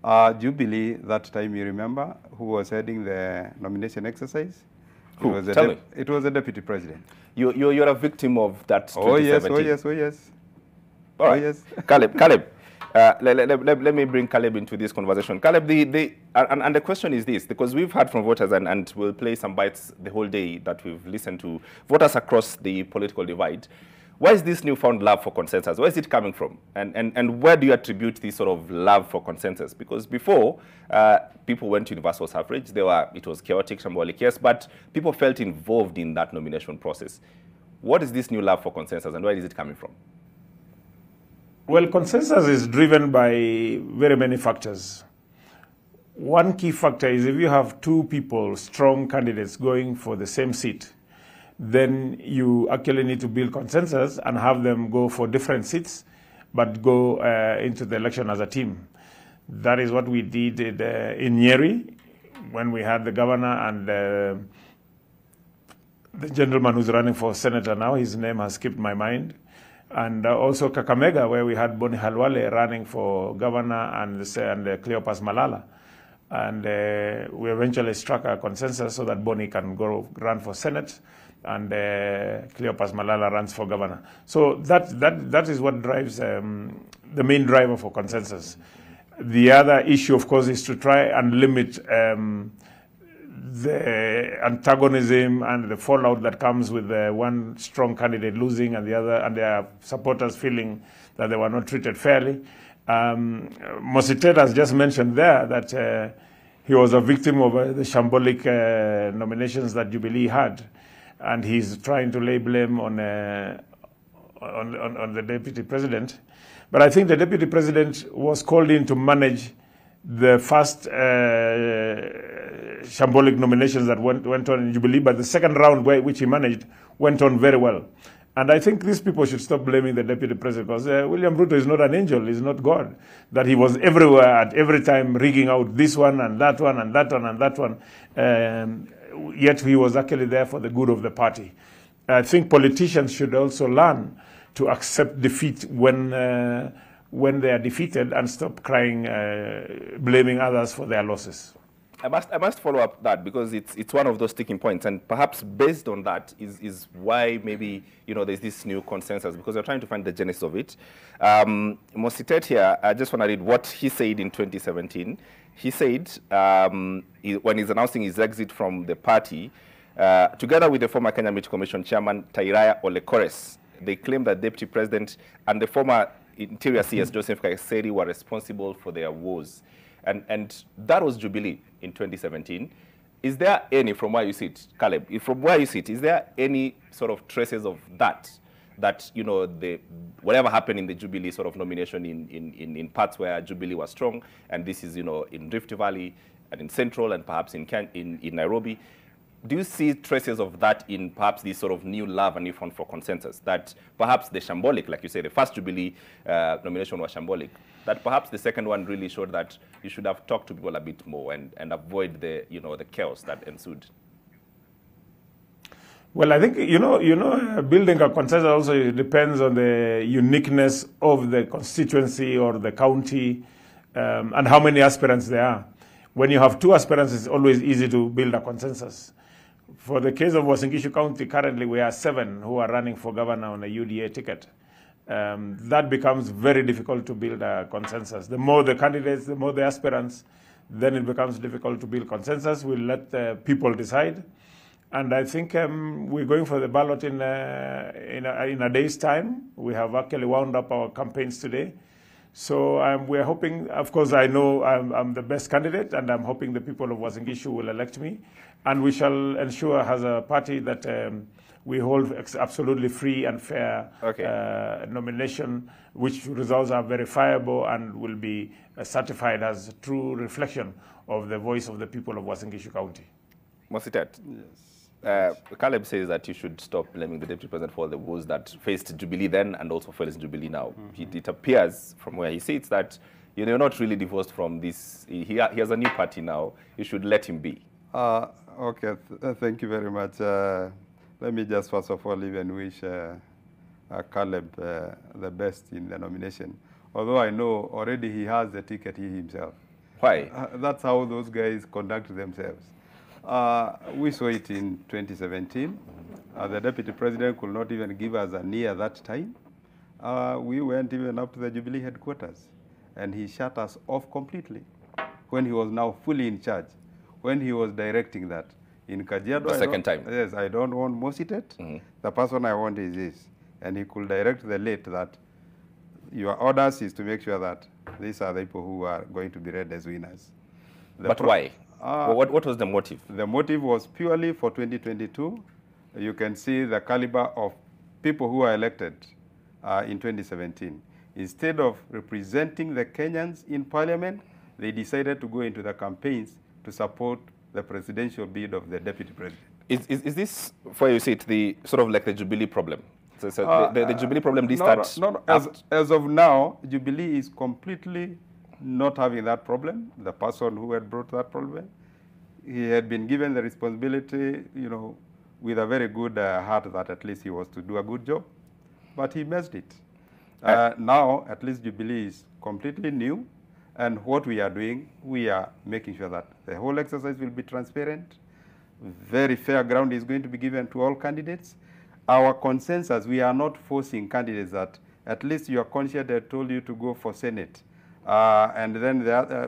Jubilee, that time you remember, who was heading the nomination exercise? Who? Tell me. It was the deputy president. You're a victim of that 2017. Oh yes, oh yes. All right. Oh yes. Caleb, let me bring Caleb into this conversation. Caleb, and the question is this, because we've heard from voters, and we'll play some bites the whole day that we've listened to voters across the political divide. Where is this newfound love for consensus? Where is it coming from? And where do you attribute this sort of love for consensus? Because before, people went to universal suffrage. It was chaotic, shambolic, yes, but people felt involved in that nomination process. What is this new love for consensus, and where is it coming from? Well, consensus is driven by very many factors. One key factor is if you have two people, strong candidates going for the same seat, then you actually need to build consensus and have them go for different seats, but go into the election as a team. That is what we did in Nyeri, when we had the governor and the gentleman who's running for senator now, his name has skipped my mind. And also Kakamega, where we had Boni Halwale running for governor and Cleopas Malala. And we eventually struck a consensus so that Boni can go run for Senate and Cleopas Malala runs for governor. So that is what drives the main driver for consensus. The other issue, of course, is to try and limit the antagonism and the fallout that comes with one strong candidate losing and the other, and their supporters feeling that they were not treated fairly. Mositet has just mentioned there that he was a victim of the shambolic nominations that Jubilee had, and he's trying to lay blame on the deputy president. But I think the deputy president was called in to manage the first shambolic nominations that went on in Jubilee, but the second round, which he managed, went on very well. And I think these people should stop blaming the deputy president, because William Ruto is not an angel, he's not God. That he was everywhere at every time rigging out this one and that one and that one and that one. Yet he was actually there for the good of the party. I think politicians should also learn to accept defeat when they are defeated and stop crying, blaming others for their losses. I must follow up that, because it's one of those sticking points, and perhaps based on that is why maybe there's this new consensus, because we're trying to find the genesis of it. Mositet here, I just want to read what he said in 2017. He said when he's announcing his exit from the party, together with the former Kenya Meat Commission chairman Tairaya Olekores, they claim that Deputy President and the former Interior CS Joseph Kaiseri were responsible for their woes. And that was Jubilee in 2017. Is there any, from where you sit, Caleb, from where you sit, is there any sort of traces of that whatever happened in the Jubilee sort of nomination in parts where Jubilee was strong, and this is, in Rift Valley and in Central and perhaps in Nairobi, do you see traces of that in perhaps this sort of new love and new fund for consensus, that perhaps the shambolic, like you say, the first Jubilee nomination was shambolic, that perhaps the second one really showed that you should have talked to people a bit more and avoid the chaos that ensued? Well, I think, building a consensus also depends on the uniqueness of the constituency or the county and how many aspirants there are. When you have two aspirants, it's always easy to build a consensus. For the case of Uasin Gishu County, currently we are 7 who are running for governor on a UDA ticket. That becomes very difficult to build a consensus. The more the candidates, the more the aspirants, then it becomes difficult to build consensus. We'll let the people decide. And I think we're going for the ballot in a day's time. We have actually wound up our campaigns today. So we're hoping, of course, I know I'm the best candidate, and I'm hoping the people of Uasin Gishu will elect me. And we shall ensure as a party that we hold absolutely free and fair nomination, which results are verifiable and will be certified as a true reflection of the voice of the people of Uasin Gishu County. Mositet, yes. Caleb says that you should stop blaming the deputy president for the woes that faced Jubilee then and also faces Jubilee now. It appears from where he sits that you're not really divorced from this. He has a new party now. You should let him be. Okay, thank you very much. Let me just first of all even wish Caleb the best in the nomination. Although I know already he has the ticket he himself. Why? That's how those guys conduct themselves. We saw it in 2017. The deputy president could not even give us a knee at that time. We went even up to the Jubilee headquarters, and he shut us off completely when he was now fully in charge, when he was directing that. In Kajiado, the second time. Yes, I don't want Mositet. The person I want is this. And he could direct the late that your orders is to make sure that these are the people who are going to be read as winners. But why? What was the motive? The motive was purely for 2022. You can see the caliber of people who were elected in 2017. Instead of representing the Kenyans in parliament, they decided to go into the campaigns to support the presidential bid of the deputy president. Is this, where you see it, the sort of like the Jubilee problem? So the Jubilee problem did start? No. As of now, Jubilee is completely not having that problem. The person who had brought that problem, he had been given the responsibility, with a very good heart that at least he was to do a good job, but he messed it. Now, at least Jubilee is completely new. And what we are doing, we are making sure that the whole exercise will be transparent. Very fair ground is going to be given to all candidates. Our consensus, we are not forcing candidates that at least your conscience had told you to go for Senate, and then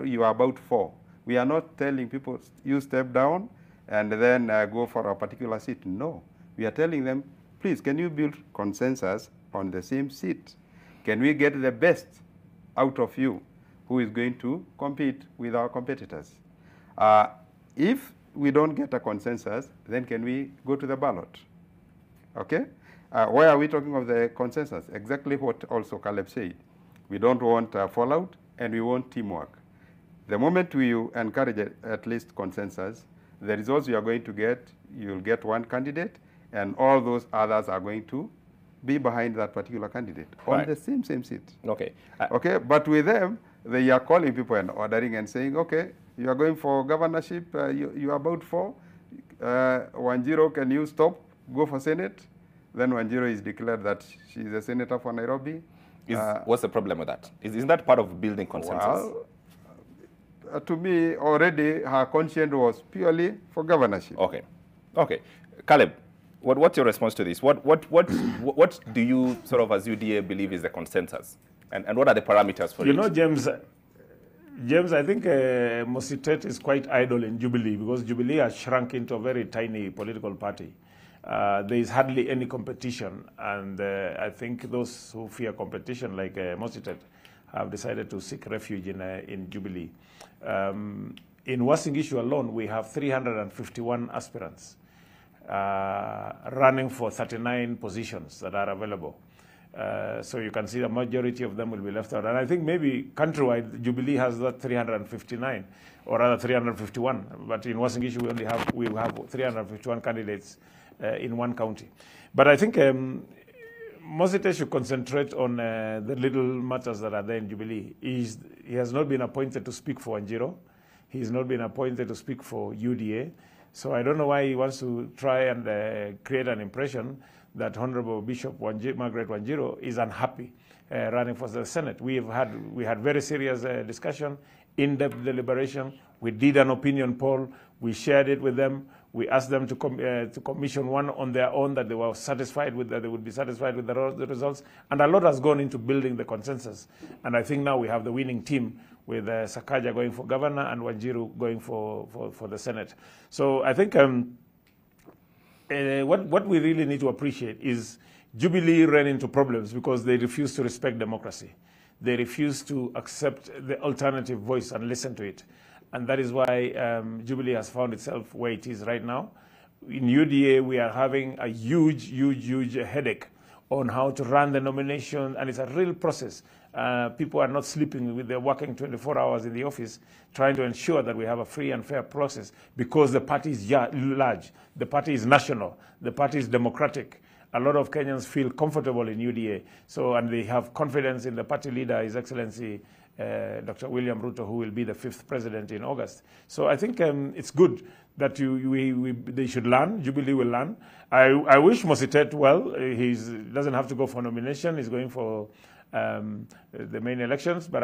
you are about 4. We are not telling people, you step down and then go for a particular seat. No. We are telling them, please, can you build consensus on the same seat? Can we get the best out of you who is going to compete with our competitors? If we don't get a consensus, then can we go to the ballot? Okay? Why are we talking of the consensus? Exactly what also Caleb said. We don't want fallout, and we want teamwork. The moment we encourage at least consensus, the results you are going to get, you'll get one candidate, and all those others are going to be behind that particular candidate on the same seat. Okay. Okay, but with them, they are calling people and ordering and saying, okay, you are going for governorship, you are about 4. 1-0, can you stop, go for Senate? Then 1-0 is declared that she is a senator for Nairobi. What's the problem with that? Isn't that part of building consensus? Well, to me, already her conscience was purely for governorship. Okay. Okay. Caleb, what's your response to this? What do you sort of as UDA believe is the consensus? And what are the parameters for it? James, I think Mositet is quite idle in Jubilee because Jubilee has shrunk into a very tiny political party. There is hardly any competition, and I think those who fear competition, like Mositet, have decided to seek refuge in Jubilee. In Uasin Gishu alone, we have 351 aspirants running for 39 positions that are available. So you can see the majority of them will be left out. And I think maybe countrywide, Jubilee has that 359, or rather 351. But in Uasin Gishu, we have 351 candidates in one county. But I think Mositet should concentrate on the little matters that are there in Jubilee. He has not been appointed to speak for 1-0. He has not been appointed to speak for UDA. So I don't know why he wants to try and create an impression that Honorable Bishop Margaret Wanjiru is unhappy running for the Senate. We had very serious discussion, in-depth deliberation. We did an opinion poll. We shared it with them. We asked them to commission one on their own that they were satisfied with, that they would be satisfied with the results. And a lot has gone into building the consensus. And I think now we have the winning team with Sakaja going for governor and Wanjiru going for the Senate. So I think what we really need to appreciate is Jubilee ran into problems because they refused to respect democracy. They refused to accept the alternative voice and listen to it. And that is why Jubilee has found itself where it is right now. In UDA, we are having a huge headache on how to run the nomination, and it's a real process. People are not sleeping. They're working 24 hours in the office trying to ensure that we have a free and fair process because the party is large, the party is national, the party is democratic. A lot of Kenyans feel comfortable in UDA, and they have confidence in the party leader, His Excellency Dr. William Ruto, who will be the 5th president in August. So I think it's good that they should learn. Jubilee will learn. I wish Mositet well. He doesn't have to go for nomination. He's going for the main elections, but